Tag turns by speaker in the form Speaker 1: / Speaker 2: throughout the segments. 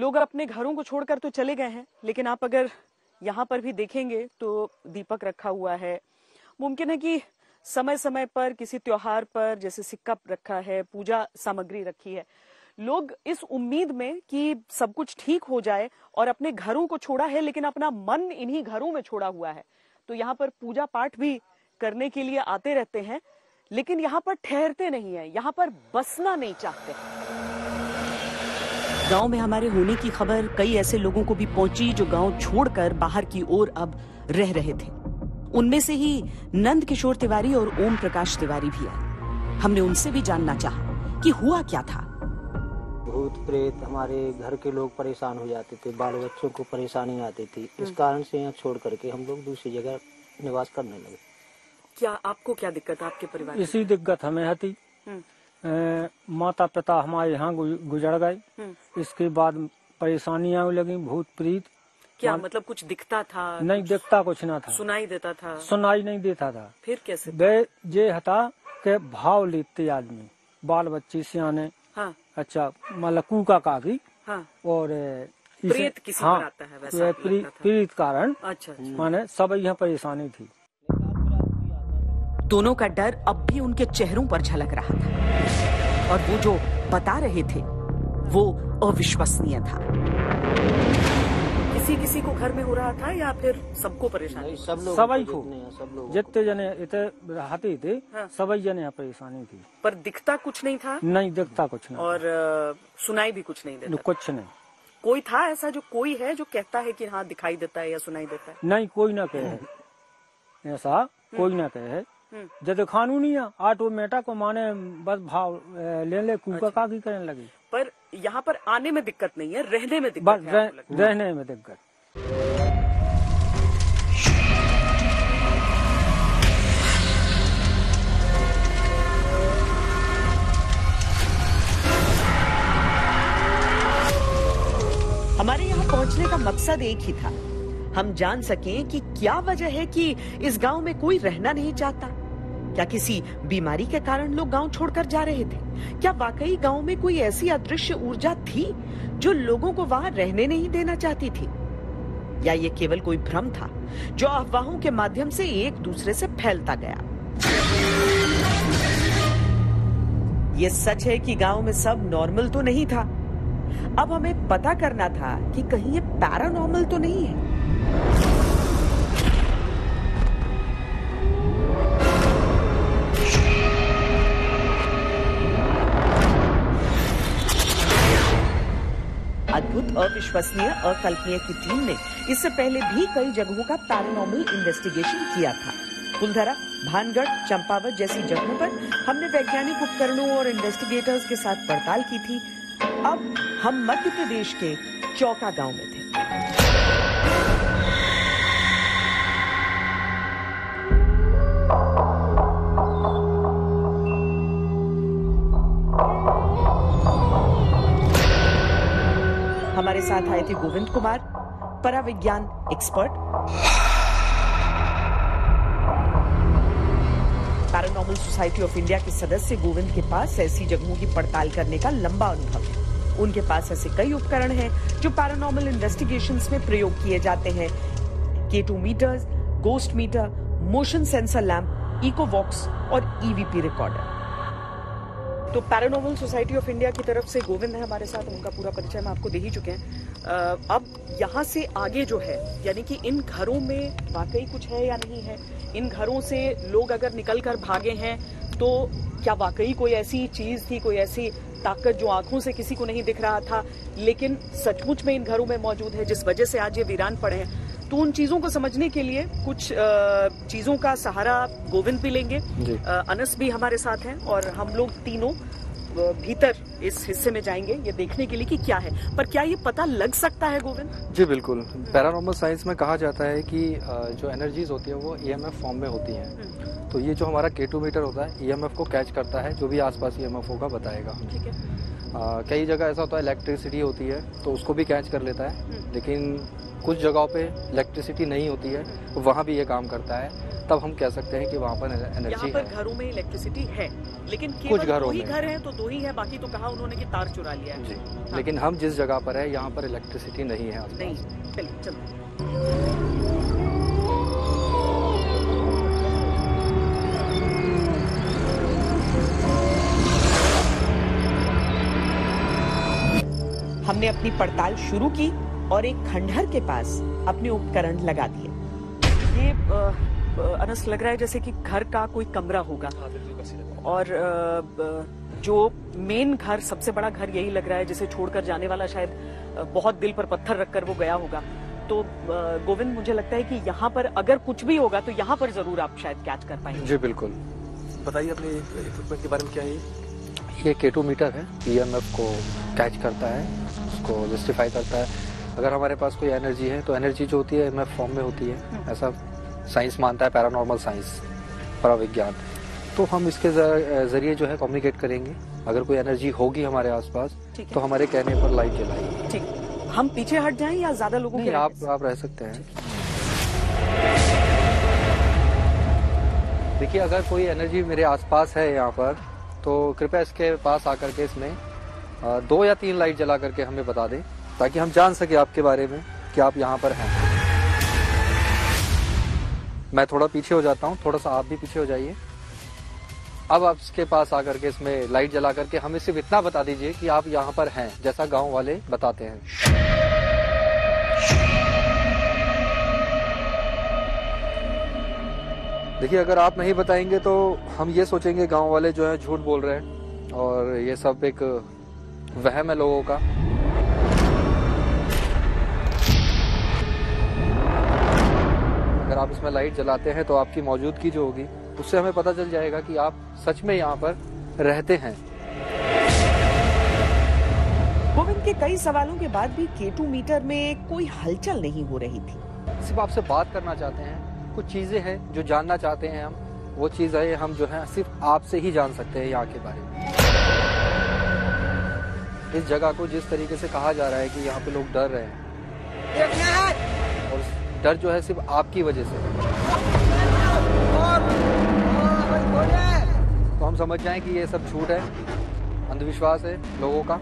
Speaker 1: लोग अपने घरों को छोड़कर तो चले गए हैं, लेकिन आप अगर यहाँ पर भी देखेंगे तो दीपक रखा हुआ है। मुमकिन है कि समय समय पर किसी त्योहार पर जैसे सिक्का रखा है, पूजा सामग्री रखी है। लोग इस उम्मीद में कि सब कुछ ठीक हो जाए और अपने घरों को छोड़ा है, लेकिन अपना मन इन्हीं घरों में छोड़ा हुआ है। तो यहाँ पर पूजा पाठ भी करने के लिए आते रहते हैं, लेकिन यहाँ पर ठहरते नहीं है, यहाँ पर बसना नहीं चाहते। गांव में हमारे होने की खबर कई ऐसे लोगों को भी पहुंची जो गांव छोड़कर बाहर की ओर अब रह रहे थे। उनमें से ही नंद किशोर तिवारी और ओम प्रकाश तिवारी भी आए। हमने उनसे भी जानना चाहा कि हुआ क्या था।
Speaker 2: भूत प्रेत हमारे घर के लोग परेशान हो जाते थे, बाल बच्चों को परेशानी आती थी। इस कारण से यहाँ छोड़ करके हम लोग दूसरी जगह निवास करने लगे।
Speaker 1: क्या आपको क्या दिक्कत आपके परिवार?
Speaker 3: इसी दिक्कत हमें थी। माता पिता हमारे यहाँ गुजर गए। इसके बाद परेशानियां लगी, भूत प्रीत।
Speaker 1: क्या मतलब कुछ दिखता था?
Speaker 3: नहीं दिखता, कुछ ना था।
Speaker 1: सुनाई देता था?
Speaker 3: सुनाई नहीं देता था।
Speaker 1: फिर कैसे?
Speaker 3: वे ये हता के भाव लेते आदमी, बाल बच्चे सियाने।
Speaker 1: हाँ।
Speaker 3: अच्छा, मतलब कूका काकी।
Speaker 1: हाँ।
Speaker 3: और
Speaker 1: प्रेत किसी पर आता है वैसा?
Speaker 3: प्रीत कारण।
Speaker 1: अच्छा।
Speaker 3: माने सब यहाँ परेशानी थी।
Speaker 1: दोनों का डर अब भी उनके चेहरों पर झलक रहा था, और वो जो बता रहे थे वो अविश्वसनीय था। किसी किसी को घर में हो रहा था या फिर सबको परेशानी?
Speaker 3: सभी को, जितने जने इतने रहते थे। हाँ। सभी जने परेशानी थी।
Speaker 1: पर दिखता कुछ नहीं था? नहीं
Speaker 3: दिखता कुछ नहीं।
Speaker 1: और सुनाई भी कुछ नहीं देता?
Speaker 3: कुछ नहीं।
Speaker 1: कोई था ऐसा जो कोई है जो कहता है कि हाँ दिखाई देता है या सुनाई देता है?
Speaker 3: नहीं, कोई ना कहे ऐसा, कोई ना कहे। जब कानूनी ऑटोमेटिक को माने बस भाव ले कूका काकी करने लगी। पर यहाँ पर आने में दिक्कत नहीं है, रहने में दिक्कत है? रहने में दिक्कत।
Speaker 1: हमारे यहाँ पहुँचने का मकसद एक ही था, हम जान सकें कि क्या वजह है कि इस गांव में कोई रहना नहीं चाहता। क्या किसी बीमारी के कारण लोग गांव छोड़कर जा रहे थे? क्या वाकई गांव में कोई ऐसी अदृश्य ऊर्जा थी जो लोगों को वहां रहने नहीं देना चाहती थी? या ये केवल कोई भ्रम था जो अफवाहों के माध्यम से एक दूसरे से फैलता गया? ये सच है कि गांव में सब नॉर्मल तो नहीं था। अब हमें पता करना था कि कहीं ये पैरानॉर्मल तो नहीं है। अद्भुत, अविश्वसनीय, अकल्पनीय की टीम ने इससे पहले भी कई जगहों का पैरानॉर्मल इन्वेस्टिगेशन किया था। कुलधरा, भानगढ़, चंपावत जैसी जगहों पर हमने वैज्ञानिक उपकरणों और इन्वेस्टिगेटर्स के साथ पड़ताल की थी। अब हम मध्य प्रदेश के चौका गांव में थे। हमारे साथ आए थे गोविंद कुमार, पराविज्ञान expert. Paranormal society of India के सदस्य गोविंद के पास ऐसी जगहों की पड़ताल करने का लंबा अनुभव है। उनके पास ऐसे कई उपकरण हैं जो पैरानॉर्मल इन्वेस्टिगेशंस में प्रयोग किए जाते हैं। K2 meters, ghost meter, motion sensor lamp, Echovox और ईवीपी रिकॉर्डर। तो पैरानॉर्मल सोसाइटी ऑफ इंडिया की तरफ से गोविंद है हमारे साथ, उनका पूरा परिचय हम आपको दे ही चुके हैं। अब यहाँ से आगे जो है, यानी कि इन घरों में वाकई कुछ है या नहीं है, इन घरों से लोग अगर निकल कर भागे हैं तो क्या वाकई कोई ऐसी चीज थी, कोई ऐसी ताकत जो आंखों से किसी को नहीं दिख रहा था लेकिन सचमुच में इन घरों में मौजूद है, जिस वजह से आज ये वीरान पड़े हैं। तो उन चीजों को समझने के लिए कुछ चीजों का सहारा गोविंद भी लेंगे, अनस भी हमारे साथ हैं, और हम लोग तीनों भीतर इस हिस्से में जाएंगे ये देखने के लिए कि क्या है। पर क्या ये पता लग सकता है गोविंद?
Speaker 4: जी बिल्कुल। पैरानॉर्मल साइंस में कहा जाता है कि जो एनर्जीज होती है वो ईएमएफ फॉर्म में होती हैं। तो ये जो हमारा K2 मीटर होता है ईएमएफ को कैच करता है, जो भी आसपास ईएमएफ होगा बताएगा।
Speaker 1: ठीक है।
Speaker 4: कई जगह ऐसा होता है इलेक्ट्रिसिटी होती है तो उसको भी कैच कर लेता है, लेकिन कुछ जगहों पे इलेक्ट्रिसिटी नहीं होती है तो वहाँ भी ये काम करता है। तब हम कह सकते हैं कि वहाँ पर एनर्जी
Speaker 1: यहाँ पर घरों में इलेक्ट्रिसिटी है, लेकिन
Speaker 4: कुछ
Speaker 1: केवल
Speaker 4: घरों
Speaker 1: दो ही
Speaker 4: में
Speaker 1: घर हैं तो दो ही है, बाकी तो कहा उन्होंने कि तार चुरा लिया है।
Speaker 4: जी।
Speaker 1: हाँ।
Speaker 4: लेकिन हम जिस जगह पर है यहाँ पर इलेक्ट्रिसिटी नहीं है आसपास।
Speaker 1: नहीं, चलिए चलो। हमने अपनी पड़ताल शुरू की और एक खंडहर के पास अपने उपकरण लगा दिए। ये अनस लग रहा है जैसे कि घर का कोई कमरा होगा, और जो मेन घर, सबसे बड़ा घर यही लग रहा है, जिसे छोड़कर जाने वाला शायद बहुत दिल पर पत्थर रखकर वो गया होगा। तो गोविंद, मुझे लगता है कि यहाँ पर अगर कुछ भी होगा तो यहाँ पर जरूर आप शायद कैच कर पाएंगे।
Speaker 4: जी बिल्कुल।
Speaker 5: बताइए अपने इक्विपमेंट के बारे में। क्या है
Speaker 4: ये K2 मीटर है, EMF को कैच करता है, उसको जस्टिफाई करता है। अगर हमारे पास कोई एनर्जी है तो एनर्जी जो होती है EMF फॉर्म में होती है, ऐसा साइंस मानता है, पैरानॉर्मल साइंस, पराविज्ञान। तो हम इसके जरिए जो है कम्युनिकेट करेंगे। अगर कोई एनर्जी होगी हमारे आसपास तो हमारे कहने पर लाइट जलाएगी।
Speaker 1: ठीक, हम पीछे हट जाएं या ज्यादा लोगों के?
Speaker 4: आप रह सकते हैं। देखिए, अगर कोई एनर्जी मेरे आसपास है यहाँ पर तो कृपया इसके पास आकर के इसमें 2 या 3 लाइट जला करके हमें बता दें, ताकि हम जान सके आपके बारे में कि आप यहाँ पर हैं। मैं थोड़ा पीछे हो जाता हूँ, थोड़ा सा आप भी पीछे हो जाइए। अब आप इसके पास आकर के इसमें लाइट जला करके हमें सिर्फ इतना बता दीजिए कि आप यहाँ पर हैं, जैसा गांव वाले बताते हैं। देखिए, अगर आप नहीं बताएंगे तो हम ये सोचेंगे गांव वाले जो है झूठ बोल रहे हैं, और ये सब एक वहम है लोगों का। अगर आप इसमें लाइट जलाते हैं तो आपकी मौजूदगी जो होगी उससे हमें पता चल जाएगा कि आप सच में यहाँ पर रहते हैं।
Speaker 1: गोविंद के कई सवालों के बाद भी K2 मीटर में कोई हलचल नहीं हो रही थी।
Speaker 4: सिर्फ आपसे बात करना चाहते हैं, कुछ चीजें हैं जो जानना चाहते हैं हम, वो चीजें हम जो है सिर्फ आपसे ही जान सकते हैं यहाँ के बारे में। इस जगह को जिस तरीके से कहा जा रहा है कि यहाँ पे लोग डर रहे हैं, और डर जो है सिर्फ आपकी वजह से, तो हम समझ जाएं कि ये सब झूठ है, अंधविश्वास है लोगों का।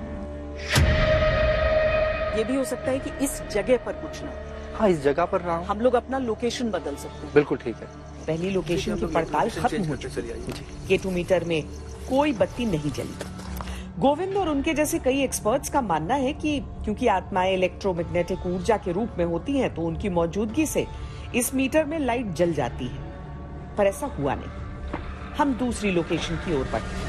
Speaker 1: ये भी हो सकता है कि इस जगह पर कुछ ना।
Speaker 4: हाँ, इस जगह पर रहा हूँ।
Speaker 1: हम लोग अपना लोकेशन बदल सकते हैं।
Speaker 4: बिल्कुल ठीक है।
Speaker 1: पहली लोकेशन की पड़ताल खत्म हो चुकी है। K2 मीटर में कोई बत्ती नहीं जली। गोविंद और उनके जैसे कई एक्सपर्ट्स का मानना है कि क्योंकि आत्माएं इलेक्ट्रोमैग्नेटिक ऊर्जा के रूप में होती हैं, तो उनकी मौजूदगी से इस मीटर में लाइट जल जाती है। पर ऐसा हुआ नहीं। हम दूसरी लोकेशन की ओर बढ़े।